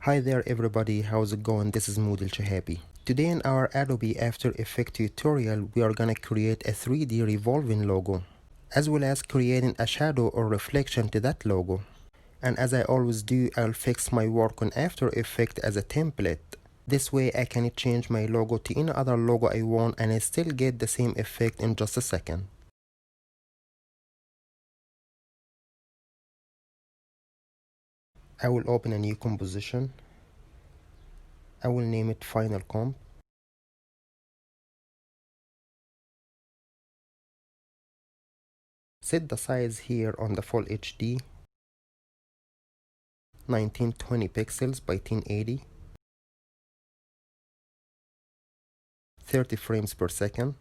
Hi there everybody, how's it going? This is Alshehaby. Today in our Adobe After Effect tutorial, we are gonna create a 3D revolving logo, as well as creating a shadow or reflection to that logo. And as I always do, I'll fix my work on After Effect as a template. This way I can change my logo to any other logo I want and I still get the same effect in just a second. I will open a new composition. I will name it Final Comp. Set the size here on the Full HD, 1920 pixels by 1080, 30 frames per second,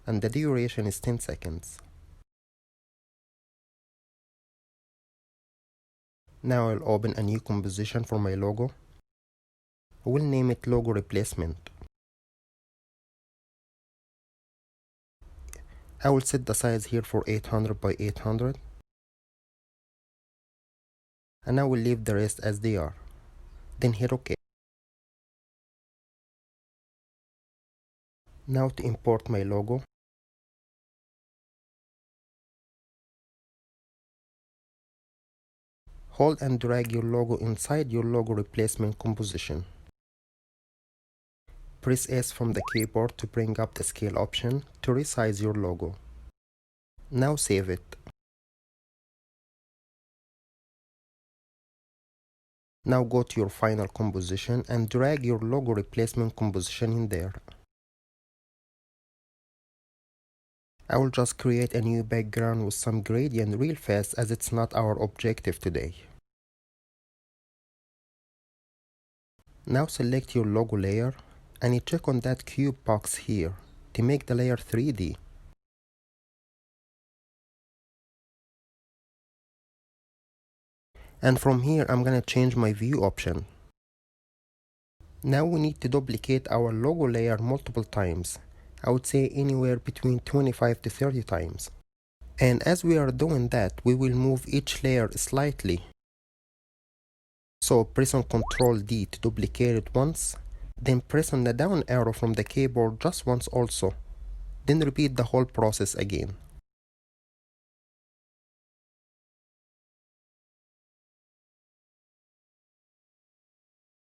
and the duration is 10 seconds. Now I'll open a new composition for my logo. I will name it Logo Replacement. I will set the size here for 800 by 800, and I will leave the rest as they are. Then hit OK. Now to import my logo, hold and drag your logo inside your logo replacement composition. Press S from the keyboard to bring up the scale option to resize your logo. Now save it. Now go to your final composition and drag your logo replacement composition in there. I will just create a new background with some gradient real fast as it's not our objective today. Now select your logo layer and you check on that cube box here to make the layer 3D. And from here I'm gonna change my view option. Now we need to duplicate our logo layer multiple times. I would say anywhere between 25 to 30 times. And as we are doing that, we will move each layer slightly. So press on Ctrl D to duplicate it once, then press on the down arrow from the keyboard just once also. Then repeat the whole process again.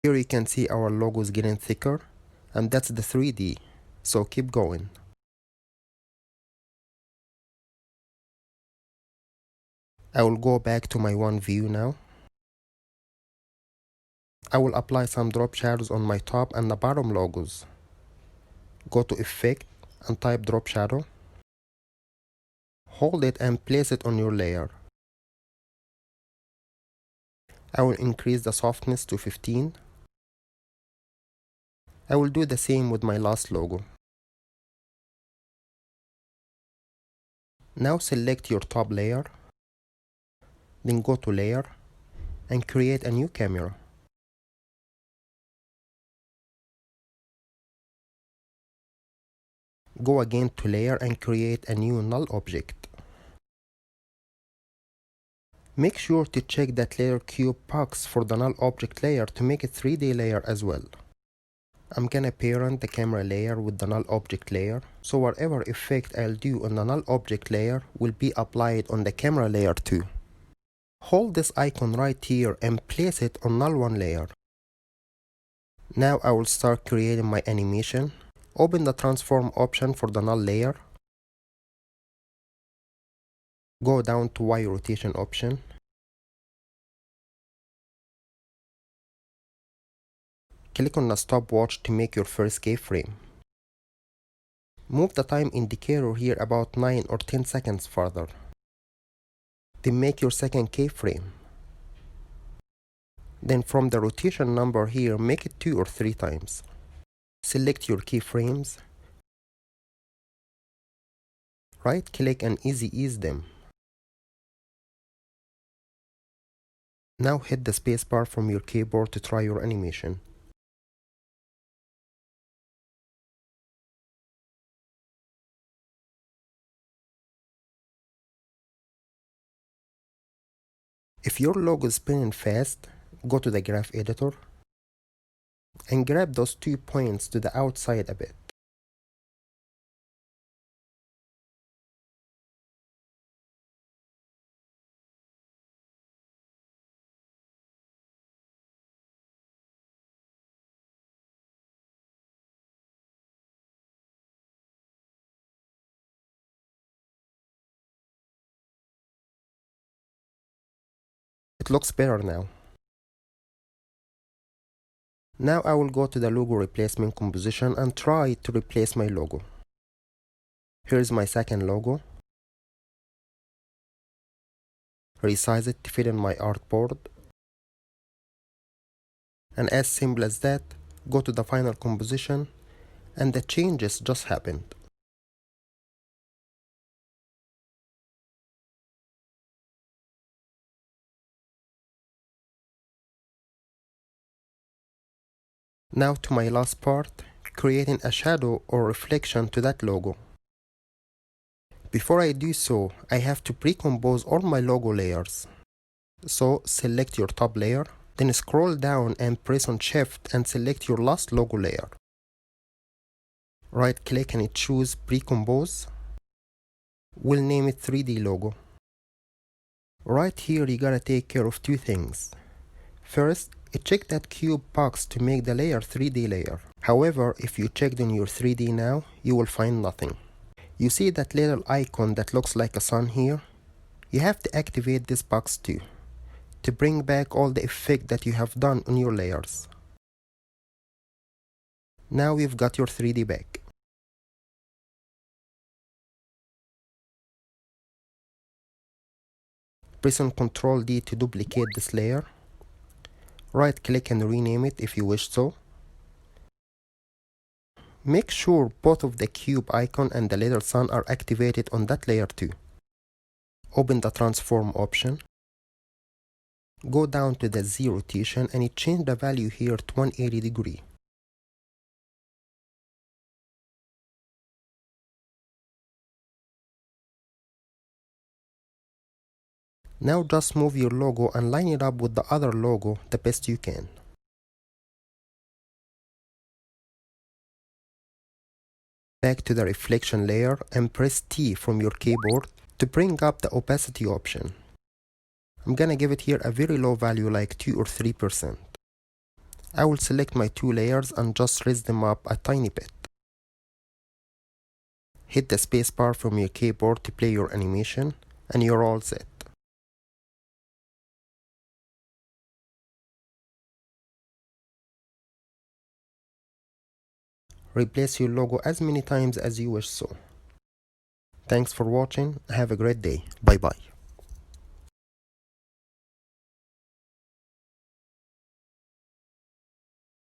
Here you can see our logo is getting thicker, and that's the 3D, so keep going. I will go back to my one view now. I will apply some drop shadows on my top and the bottom logos. Go to Effect and type Drop Shadow. Hold it and place it on your layer. I will increase the softness to 15. I will do the same with my last logo. Now select your top layer, then go to Layer and create a new camera. Go again to Layer and create a new null object. Make sure to check that layer cube box for the null object layer to make a 3D layer as well. I'm gonna parent the camera layer with the null object layer, so whatever effect I'll do on the null object layer will be applied on the camera layer too. Hold this icon right here and place it on null one layer. Now I will start creating my animation. Open the transform option for the null layer. Go down to Y rotation option. Click on the stopwatch to make your first keyframe. Move the time indicator here about 9 or 10 seconds further. Then make your second keyframe. Then from the rotation number here, make it 2 or 3 times. Select your keyframes. Right click and easy ease them. Now hit the spacebar from your keyboard to try your animation. If your logo is spinning fast, go to the graph editor and grab those 2 points to the outside a bit. It looks better now. Now I will go to the logo replacement composition and try to replace my logo. Here's my second logo. Resize it to fit in my artboard. And as simple as that, go to the final composition and the changes just happened. Now to my last part, creating a shadow or reflection to that logo. Before I do so, I have to pre-compose all my logo layers. So select your top layer, then scroll down and press on Shift and select your last logo layer. Right click and choose pre-compose. We'll name it 3D logo. Right here you gotta take care of two things. First, check that cube box to make the layer 3D layer. However, if you checked on your 3D now, you will find nothing. You see that little icon that looks like a sun here? You have to activate this box too, to bring back all the effect that you have done on your layers. Now you've got your 3D back. Press on Ctrl D to duplicate this layer. Right click and rename it if you wish so. Make sure both of the cube icon and the little sun are activated on that layer too. Open the transform option. Go down to the Z rotation and change the value here to 180 degree. Now just move your logo and line it up with the other logo the best you can. Back to the reflection layer and press T from your keyboard to bring up the opacity option. I'm gonna give it here a very low value like 2 or 3%. I will select my two layers and just raise them up a tiny bit. Hit the spacebar from your keyboard to play your animation and you're all set. Replace your logo as many times as you wish so. Thanks for watching. Have a great day. Bye bye.